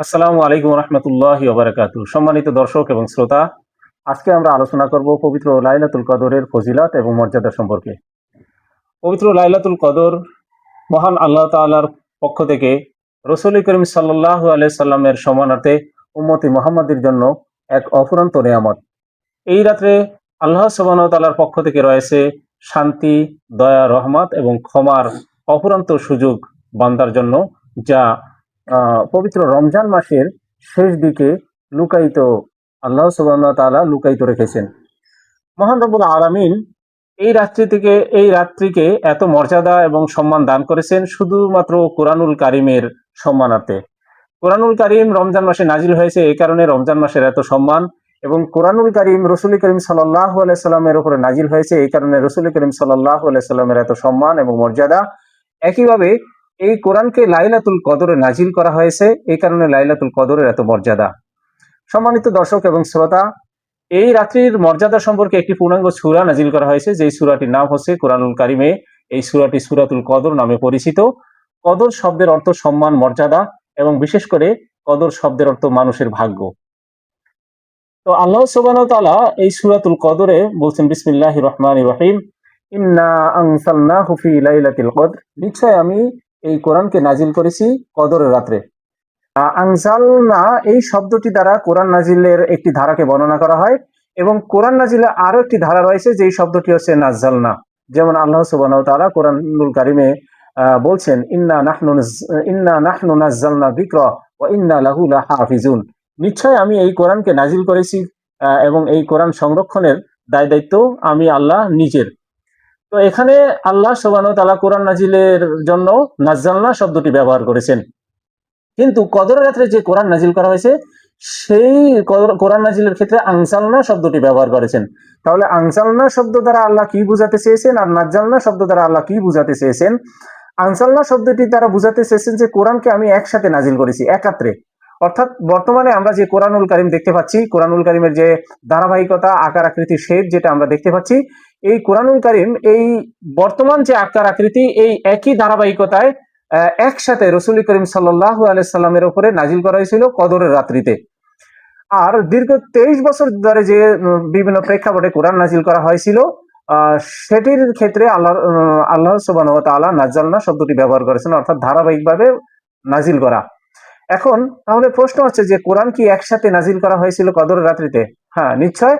আসসালামু আলাইকুম রহমতুল্লাহি ওবারাকাতুহু। সম্মানিত দর্শক এবং শ্রোতা, আজকে আমরা আলোচনা করব পবিত্র লাইলাতুল কদরের ফজিলত এবং মর্যাদা সম্পর্কে। পবিত্র লাইলাতুল কদর মহান আল্লাহ তাআলার পক্ষ থেকে রাসূল করিম সাল্লাল্লাহু আলাইহি সাল্লামের সম্মানার্থে উম্মতি মুহাম্মাদের জন্য এক অফুরন্ত নেয়ামত। এই রাত্রে আল্লাহ সুবহানাহু ওয়া তাআলার পক্ষ থেকে রয়েছে শান্তি, দয়া, রহমত এবং ক্ষমার অফুরন্ত সুযোগ বান্দার জন্য, যা পবিত্র রমজান মাসের শেষ দিকে লুকায়িত আল্লাহ সুবহানাহু ওয়া তাআলা লুকায়িত রেখেছেন। মহান রব্বুল আলামিন এই রাত্রিকে এত মর্যাদা এবং সম্মান দান করেছেন শুধুমাত্র কোরআনুল কারীমের সম্মানার্থে। কোরআনুল কারীম রমজান মাসে নাজিল হয়েছে, এই কারণে রমজান মাসের এত সম্মান, এবং কোরআনুল কারীম রাসূল করিম সাল্লাল্লাহু আলাইহি সাল্লামের উপরে নাজিল হয়েছে, এই কারণে রাসূল করিম সাল্লাল্লাহু আলাইহি সাল্লামের এত সম্মান এবং মর্যাদা। একইভাবে এই কোরআনকে লাইলাতুল কদরে নাজিল করা হয়েছে, এই কারণে লাইলাতুল কদরের এত মর্যাদা। সম্মানিত দর্শক এবং শ্রোতা, এই রাত্রির মর্যাদা সম্পর্কে একটি পূর্ণাঙ্গ সূরা নাজিল করা হয়েছে, যেই সূরাটির নাম হচ্ছে কোরআনুল কারীমে এই সূরাটি সূরাতুল কদর নামে পরিচিত। কদর শব্দের অর্থ সম্মান, মর্যাদা, এবং বিশেষ করে কদর শব্দের অর্থ মানুষের ভাগ্য। তো আল্লাহ সুবহানাহু ওয়া তাআলা এই সূরাতুল কদরে বলছেন, বিসমিল্লাহির রহমানির রহিম, ইন্না আনসালনাহু ফি লাইলাতিল কদর, নিশ্চয় আমি এই কোরআনকে নাজিল করেছি কদরের রাত্রে। আনজালনা এই শব্দটি দ্বারা কোরআন নাজিলের একটি ধারাকে বর্ণনা করা হয়, এবং কোরআন নাজিলে আরো একটি ধারা রয়েছে যেই শব্দটি হচ্ছে নাজ্জালনা। যেমন আল্লাহ সুবহানাহু ওয়া তাআলা কোরআনুল কারীমে বলছেন, ইন্না নাহনু নাজ্জালনা যিকরা ওয়া ইন্না লাহু লাহাফিজুন, নিশ্চয় আমি এই কোরআনকে নাজিল করেছি এবং এই কোরআন সংরক্ষণের দায় দায়িত্ব আমি আল্লাহ নিজের। তো এখানে আল্লাহ সুবহানাহু ওয়া তাআলা কোরআন নাজিলের জন্য নাজ্জালনা শব্দটি ব্যবহার করেছেন, কিন্তু কদরের রাত্রে যে কোরআন নাজিল করা হয়েছে সেই কোরআন নাজিলের ক্ষেত্রে আনজালনা শব্দটি ব্যবহার করেছেন। তাহলে আনজালনা শব্দ দ্বারা আল্লাহ কি বুঝাতে চেয়েছেন আর নাজ্জালনা শব্দ দ্বারা আল্লাহ কি বুঝাতে চেয়েছেন? আনজালনা শব্দটি দ্বারা বুঝাতে চেয়েছেন যে কোরআনকে আমি একসাথে নাজিল করেছি, একাত্রে। অর্থাৎ বর্তমানে আমরা যে কোরআনুল কারীম দেখতে পাচ্ছি, কোরআনুল কারীমের যে ধারাবাহিকতা, আকার আকৃতি, শেপ যেটা আমরা দেখতে পাচ্ছি, এই কোরআনুল কারীম এই বর্তমান যে আকার আকৃতি, এই একই ধারাবাহিকতায় একসাথে রাসূল করিম সাল্লাল্লাহু আলাইহি সাল্লামের উপরে নাজিল করা হয়েছিল কদরের রাত্রিতে। আর দীর্ঘ 23 বছর ধরে যে বিভিন্ন প্রেক্ষাপটে কোরআন নাজিল করা হয়েছিল, সেটির ক্ষেত্রে আল্লাহ সুবহানাহু ওয়া তাআলা নাজ্জালনা শব্দটি ব্যবহার করেছেন, অর্থাৎ ধারাবাহিকভাবে নাজিল করা। এখন তাহলে প্রশ্ন হচ্ছে যে কোরআন কি একসাথে নাজিল করা হয়েছিল কদরের রাত্রিতে? হ্যাঁ, নিশ্চয়।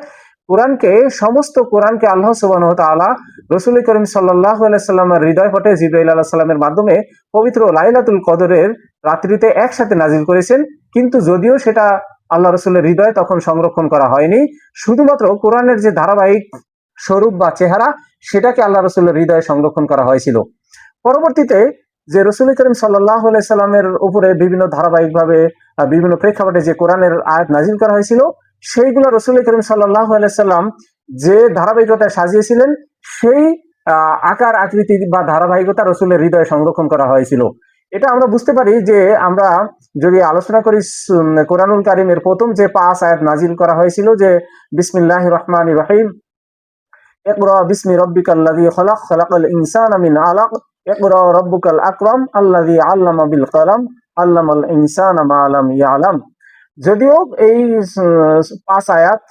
সমস্ত কোরআনকে আল্লাহ সুবহানাহু ওয়া তাআলা রাসূল করিম সাল্লাল্লাহু আলাইহি সাল্লামের হৃদয় পটে জিবরাইল আলাইহিস সালামের মাধ্যমে পবিত্র লাইলাতুল কদরের রাত্রিতে একসাথে নাজিল করেছেন, কিন্তু যদিও সেটা আল্লাহ রাসূলের হৃদয়ে তখন সংরক্ষণ করা হয়নি, শুধুমাত্র কোরআনের যে ধারাবাহিক স্বরূপ বা চেহারা, সেটাকে আল্লাহ রাসূলের হৃদয়ে সংরক্ষণ করা হয়েছিল। পরবর্তীতে যে রাসূল করিম সাল্লাল্লাহু আলাইহি সাল্লামের উপরে বিভিন্ন ধারাবাহিকভাবে বিভিন্ন প্রেক্ষাপটে যে কোরআনের আয়াত নাজিল করা হয়েছিল, সেইগুলো রাসূল করিম সাল্লাল্লাহু আলাইহি সাল্লাম যে ধারাবাহিকতায় সাজিয়েছিলেন, সেই আকার আকৃতি বা ধারাবাহিকতা রাসূলের হৃদয়ে সংরক্ষণ করা হয়েছিল। এটা আমরা বুঝতে পারি যে আমরা যদি আলোচনা করি কোরআনুল কারীমের প্রথম যে 5 আয়াত নাজিল করা হয়েছিল, যে বিসমিল্লাহির রহমানির রহিম, ইকরা বিসমি রাব্বিকাল্লাযী খালাক, খালাকাল ইনসানা মিন আলাক, ইকরা রাব্বুকাল আকরাম, আল্লাযী আল্লামা বিল কলম, আল্লামাল ইনসানা মা লাম ইয়ালাম। যদিও এই 5 আয়াত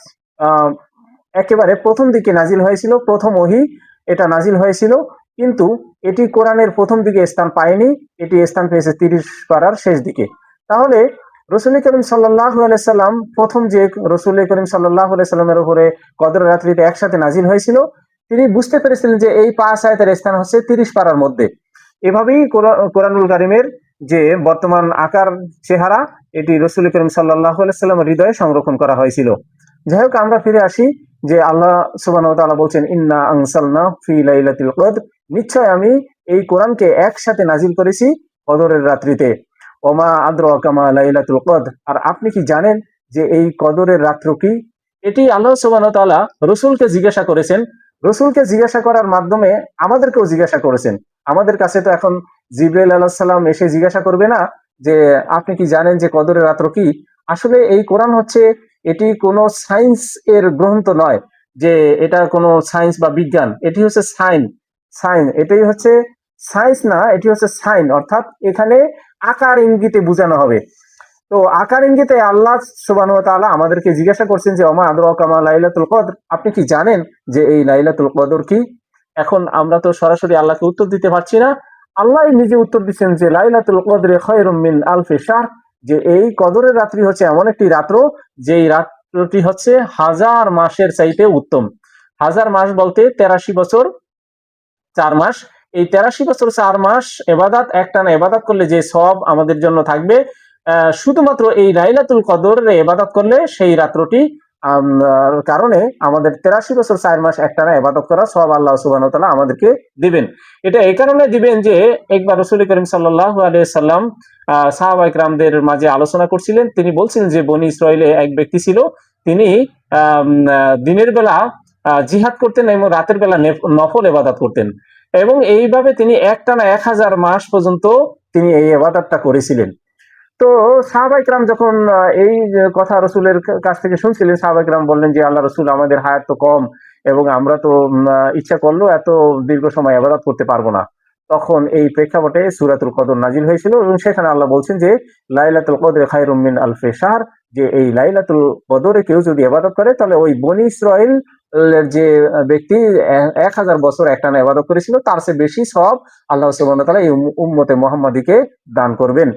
একেবারে প্রথম দিকে নাজিল হয়েছিল, প্রথম ওহী এটা নাজিল হয়েছিল, কিন্তু এটি কোরআনের প্রথম দিকে স্থান পায়নি, এটি স্থান পেয়েছে 30 পারার শেষ দিকে। তাহলে রাসূল করিম সাল্লাল্লাহু আলাইহি সাল্লাম প্রথম যে রাসূল করিম সাল্লাল্লাহু আলাইহি সাল্লামের উপরে কদরের রাত্রিতে একসাথে নাজিল হয়েছিল, তিনি বুঝতে পেরেছিলেন যে এই 5 আয়াতের স্থান হচ্ছে 30 পারার মধ্যে। এভাবেই কোরআনুল কারীমের যে বর্তমান আকার চেহারা, এটি রাসূল করিম সাল্লাল্লাহু আলাইহি সাল্লামের হৃদয়ে সংরক্ষণ করা হয়েছিল। যাই হোক, আমরা ফিরে আসি যে আল্লাহ সুবহানাহু ওয়া তাআলা বলছেন, ইন্না আনসালনা ফি লাইলাতিল কদর, নিশ্চয় আমি এই কোরআনকে একসাথে নাজিল করেছি কদরের রাত্রিতে। ওমা আদরাকা মা লাইলাতুল কদর, আর আপনি কি জানেন যে এই কদরের রাত্র কি? এটি আল্লাহ সুবহানাহু ওয়া তাআলা রাসূলকে জিজ্ঞাসা করেছেন। রাসূলকে জিজ্ঞাসা করার মাধ্যমে আমাদেরকেও জিজ্ঞাসা করেছেন। আমাদের কাছে তো এখন জিবরাইল আলাইহিস সালাম এসে জিজ্ঞাসা করবে না যে আপনি কি জানেন যে কদরের রাত্র কি? আসলে এই কোরআন হচ্ছে, এটি কোনো সায়েন্স এর গ্রন্থ নয় যে এটা কোনো সায়েন্স বা বিজ্ঞান, এটি হচ্ছে সাইন, এটাই হচ্ছে সায়েন্স না, এটি হচ্ছে সাইন, অর্থাৎ এখানে আকার ইঙ্গিতে বোঝানো হবে। তো আকার ইঙ্গিতে আল্লাহ সুবহানাহু ওয়া তাআলা আমাদেরকে জিজ্ঞাসা করছেন যে ওমা আদরাকা মা লাইলাতুল কদর, আপনি কি জানেন যে এই লাইলাতুল কদর কি? এখন আমরা তো সরাসরি আল্লাহকে উত্তর দিতে পারছি না। আল্লাহই নিজে উত্তর দিচ্ছেন যে লাইলাতুল কদরি খায়রুম মিন আলফি শাহর, যে এই কদরের রাত্রি হচ্ছে এমন একটি রাত্র যেই রাত্রটি হচ্ছে হাজার মাসের চাইতে উত্তম। হাজার মাস বলতে ৮৩ বছর ৪ মাস। এই ৮৩ বছর ৪ মাস এবাদাত একটানা এবাদাত করলে যে সওয়াব আমাদের জন্য থাকবে, শুধুমাত্র এই লাইলাতুল কদরের এবাদত করলে সেই রাত্রটি কারণে আমাদের ৮৩ বছর ৪ মাস একটানা এবাদত করা সওয়াব আল্লাহ সুবহানাহু ওয়া তাআলা আমাদেরকে দিবেন। এটা এই কারণে দিবেন যে একবার রাসূল করিম সাল্লাল্লাহু আলাইহি সাল্লাম সাহাবায়ে কেরামদের মাঝে আলোচনা করছিলেন। তিনি বলছিলেন যে বনী ইসরাইলে এক ব্যক্তি ছিল, তিনি দিনের বেলা জিহাদ করতেন এবং রাতের বেলা নফল ইবাদত করতেন, এবং এইভাবে তিনি একটানা ১০০০ মাস পর্যন্ত তিনি এই ইবাদতটা করেছিলেন। তো সাহাবায়ে কেরাম যখন এই যে কথা রাসূলের কাছ থেকে শুনছিলেন, সাহাবায়ে কেরাম বললেন যে আল্লাহ রাসূল, আমাদের হায়াত তো কম এবং আমরা তো ইচ্ছা করলেও এত দীর্ঘ সময় ইবাদত করতে পারবো না। তখন এই প্রেক্ষাপটে সূরাতুল কদর নাজিল হয়েছিল এবং সেখানে আল্লাহ বলছেন যে লাইলাতুল কদরি খায়রুম মিন আলফি শাহর, যে এই লাইলাতুল কদরে কেউ যদি ইবাদত করে তাহলে ওই বনী ইসরাইল যে ব্যক্তি ১০০০ বছর একটানা ইবাদত করেছিল তার চেয়ে বেশি সওয়াব আল্লাহ সুবহানাহু ওয়া তাআলা এই উম্মতে মুহাম্মাদীকে দান করবেন।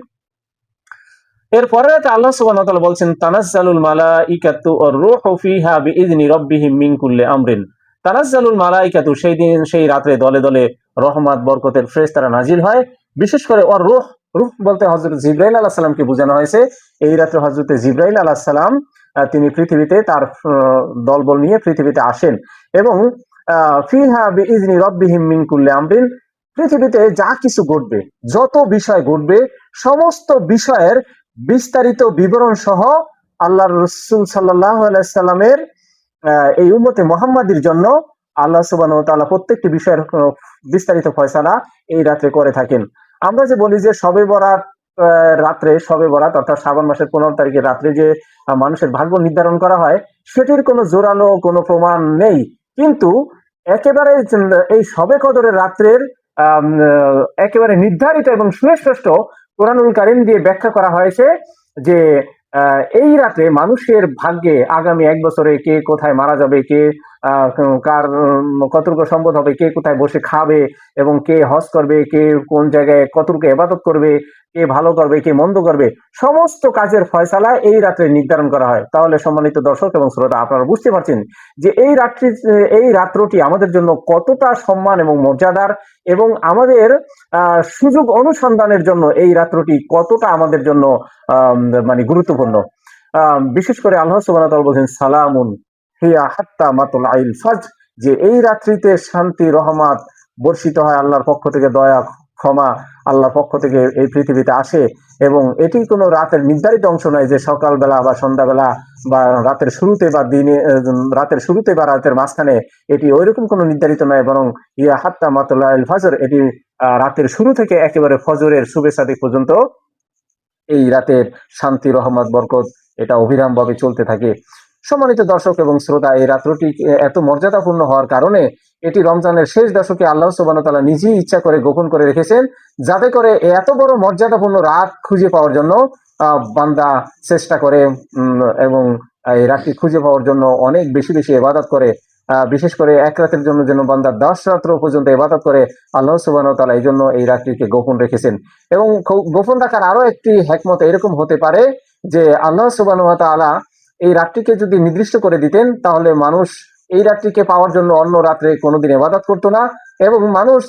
এরপরে আল্লাহ সুবহানাহু ওয়া তাআলা বলছেন তানাজ্জালুল মালাইকাতু ওয়ার রূহু ফিহা বিইذনি রাব্বিহিম মিন কুল্লি আমরিন। তানাজ্জালুল মালাইকাতু, সেই দিন সেই রাতে দলে দলে রহমত বরকতের ফেরেশতারা নাজিল হয়। বিশেষ করে ওয়ার রূহ, রূহ বলতে হযরত জিবরাইল আলাইহিস সালামকে বোঝানো হয়েছে। এই রাতে হযরত জিবরাইল আলাইহিস সালাম তিনি পৃথিবীতে তার দলবল নিয়ে পৃথিবীতে আসেন এবং ফিহা বিইذনি রাব্বিহিম মিন কুল্লি আমরিন, পৃথিবীতে যা কিছু ঘটবে, যত বিষয় ঘটবে, সমস্ত বিষয়ের বিস্তারিত বিবরণ সহ আল্লাহর রাসূল সাল্লাল্লাহু আলাইহি সাল্লামের এই উম্মতে মুহাম্মাদীর জন্য আল্লাহ সুবহানাহু ওয়া তাআলা প্রত্যেকটি বিষয়ের বিস্তারিত ফয়সালা এই রাতে করে থাকেন। আমরা যে বলি যে শবে বরাত রাত্রে, শবে বরাত অর্থাৎ শাবান মাসের ১৫ তারিখের রাত্রে যে মানুষের ভাগ্য নির্ধারণ করা হয়, সেটির কোনো জোরালো কোনো প্রমাণ নেই। কিন্তু একেবারে এই শবে কদরের রাত্রের একেবারে নির্ধারিত এবং সুস্পষ্ট কোরআনুল কারীম দিয়ে ব্যাখ্যা করা হয়েছে যে এই রাতে মানুষের ভাগ্যে আগামী ১ বছরে কে কোথায় মারা যাবে, কে কার কতটুকু সম্পদ হবে, কে কোথায় বসে খাবে এবং কে হজ করবে, কে কোন জায়গায় কতটুকু ইবাদত করবে, কে ভালো করবে, কে মন্দ করবে, সমস্ত কাজের ফয়সালা এই রাতে নির্ধারণ করা হয়। তাহলে সম্মানিত দর্শক এবং শ্রোতা, আপনারা বুঝতে পারছেন যে এই রাত্রটি আমাদের জন্য কতটা সম্মান এবং মর্যাদার, এবং আমাদের সুযোগ অনুসন্ধানের জন্য এই রাত্রটি কতটা আমাদের জন্য মানে গুরুত্বপূর্ণ। বিশেষ করে আল্লাহ সুবহানাহু ওয়া তাআলা বলেন সালামুন হিয়া হাত্তা মাতলাইল ফাজর, যে এই রাত্রিতে শান্তি রহমত বর্ষিত হয়, আল্লাহর পক্ষ থেকে দয়া ক্ষমা আল্লাহর পক্ষ থেকে এই পৃথিবীতে আসে, এবং এটি কোনো রাতের নির্ধারিত অংশ নয় যে সকালবেলা বা সন্ধ্যাবেলা বা রাতের শুরুতে বা দিনে রাতের শুরুতে বা রাতের মাঝখানে, এটি ওইরকম কোনো নির্ধারিত নয়, বরং ইয়া হাত্তা মাতলাইল ফাজর, এটি রাতের শুরু থেকে একেবারে ফজরের শুভে সাদিক পর্যন্ত এই রাতের শান্তি রহমত বরকত এটা অবিরামভাবে চলতে থাকে। সম্মানিত দর্শক এবং শ্রোতা, এই রাত্রটি এত মর্যাদাপূর্ণ হওয়ার কারণে এটি রমজানের শেষ দশকে আল্লাহ সুবহানাহু ওয়া তাআলা নিজেই ইচ্ছা করে গোপন করে রেখেছেন, যাতে করে এত বড় মর্যাদাপূর্ণ রাত খুঁজে পাওয়ার জন্য বান্দা চেষ্টা করে এবং এই রাতটি খুঁজে পাওয়ার জন্য অনেক বেশি বেশি ইবাদত করে। বিশেষ করে এক রাতের জন্য যেন বান্দা ১০ রাত্র পর্যন্ত ইবাদত করে, আল্লাহ সুবহানাহু ওয়া তাআলা এই জন্য এই রাত্রিকে গোপন রেখেছেন। এবং গোপন রাখার আরো একটি হিকমত এরকম হতে পারে যে আল্লাহ সুবহানাহু ওয়া তাআলা এই রাত্রিকে যদি নির্দিষ্ট করে দিতেন, তাহলে মানুষ এই রাত্রিকে পাওয়ার জন্য অন্য রাত্রে কোনোদিন ইবাদত করতো না, এবং মানুষ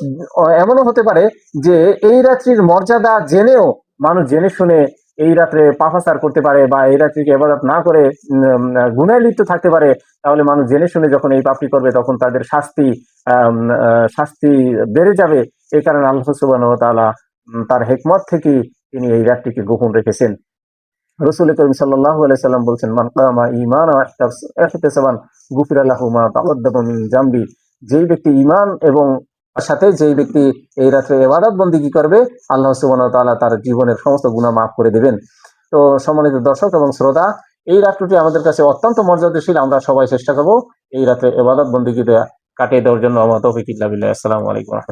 এমনও হতে পারে যে এই রাত্রির মর্যাদা জেনেও মানুষ জেনে শুনে এই রাত্রে পাপাচার করতে পারে বা এই রাত্রিকে ইবাদত না করে গুনাহে লিপ্ত থাকতে পারে। তাহলে মানুষ জেনে শুনে যখন এই পাপটি করবে তখন তাদের শাস্তি বেড়ে যাবে। এই কারণে আল্লাহ সুবহানাহু ওয়া তাআলা তার হিকমত থেকে তিনি এই রাতটিকে গোপন রেখেছেন। রাসূল করিম সাল্লাল্লাহু আলাইহি সাল্লাম বলছেন মান কামা ঈমানান ওয়া ইহতিসাবান গুফিরা লাহু মা তাকদ্দামা মিন জামবি, যেই ব্যক্তি ঈমান এবং সাথে যেই ব্যক্তি এই রাতে ইবাদত বন্দেগী করবে, আল্লাহ সুবহানাহু ওয়া তাআলা তার জীবনের সমস্ত গুনাহ মাফ করে দিবেন। তো সম্মানিত দর্শক এবং শ্রোতা, এই রাতটি আমাদের কাছে অত্যন্ত মর্যাদাশীল। আমরা সবাই চেষ্টা করব এই রাতে ইবাদত বন্দেগীতে কাটিয়ে দেওয়ার জন্য। আমা তৌফিক ইল্লা বিল্লাহ। আসসালামু আলাইকুম।